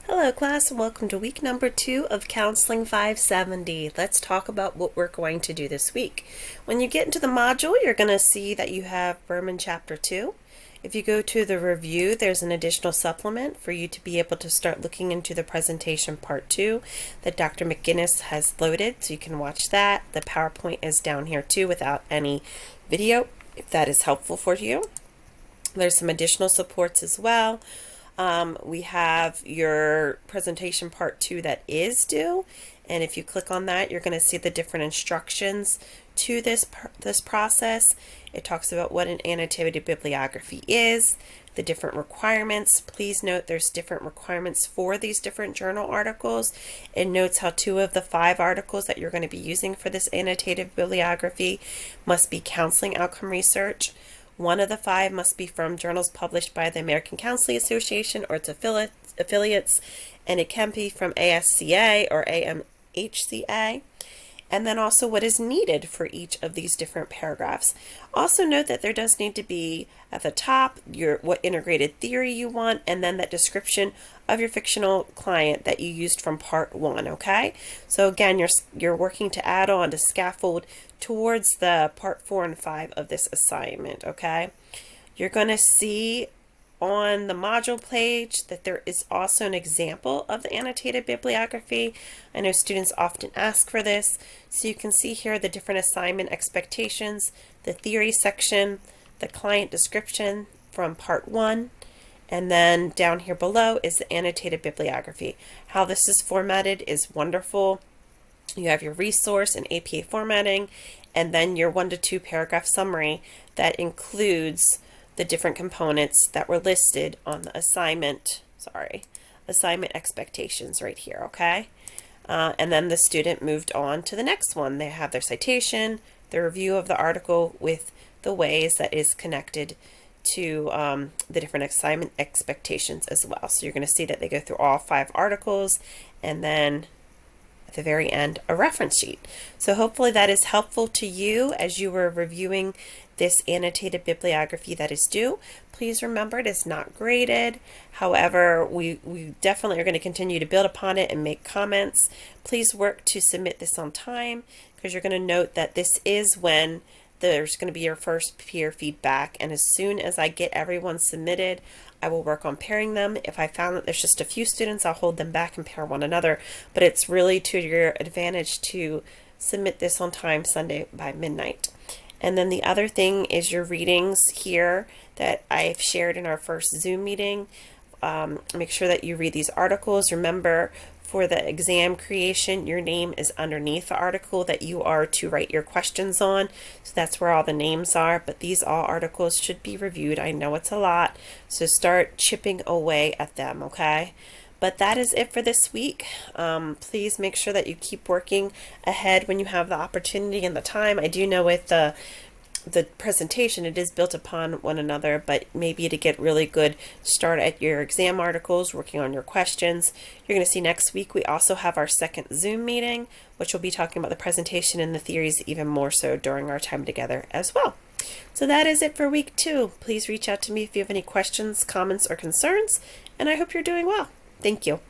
Hello class and welcome to week number 2 of Counseling 570. Let's talk about what we're going to do this week. When you get into the module, you're going to see that you have Berman Chapter 2. If you go to the review, there's an additional supplement for you to be able to start looking into the presentation Part 2 that Dr. McGinnis has loaded, so you can watch that. The PowerPoint is down here too without any video, if that is helpful for you. There's some additional supports as well. We have your presentation Part 2 that is due, and if you click on that, you're going to see the different instructions to this process. It talks about what an annotated bibliography is, the different requirements. Please note there's different requirements for these different journal articles. It notes how 2 of the 5 articles that you're going to be using for this annotated bibliography must be counseling outcome research. 1 of the 5 must be from journals published by the American Counseling Association or its affiliates, and it can be from ASCA or AMHCA. And then also what is needed for each of these different paragraphs. Also note that there does need to be at the top what integrated theory you want, and then that description of your fictional client that you used from Part 1, okay? So again, you're working to add on to scaffold towards the Part 4 and 5 of this assignment, okay? You're going to see on the module page that there is also an example of the annotated bibliography. I know students often ask for this, so you can see here the different assignment expectations, the theory section, the client description from Part 1, and then down here below is the annotated bibliography. How this is formatted is wonderful. You have your resource and APA formatting, and then your 1 to 2 paragraph summary that includes the different components that were listed on the assignment expectations right here, okay? And then the student moved on to the next one. They have their citation, the review of the article with the ways that is connected to the different assignment expectations as well. So you're going to see that they go through all 5 articles, and then at the very end, a reference sheet. So hopefully that is helpful to you as you were reviewing this annotated bibliography that is due. Please remember it is not graded. However, we definitely are going to continue to build upon it and make comments. Please work to submit this on time, because you're going to note that this is when there's going to be your first peer feedback, and as soon as I get everyone submitted, I will work on pairing them. If I found that there's just a few students, I'll hold them back and pair one another, but it's really to your advantage to submit this on time Sunday by midnight. And then the other thing is your readings here that I've shared in our first Zoom meeting. Make sure that you read these articles. Remember, for the exam creation, your name is underneath the article that you are to write your questions on. So that's where all the names are, but these all articles should be reviewed. I know it's a lot, so start chipping away at them, okay? But that is it for this week. Please make sure that you keep working ahead when you have the opportunity and the time. I do know with the presentation, it is built upon one another, but maybe to get really good start at your exam articles, working on your questions. You're going to see next week we also have our second Zoom meeting, which will be talking about the presentation and the theories even more so during our time together as well. So that is it for week 2. Please reach out to me if you have any questions, comments, or concerns, and I hope you're doing well. Thank you.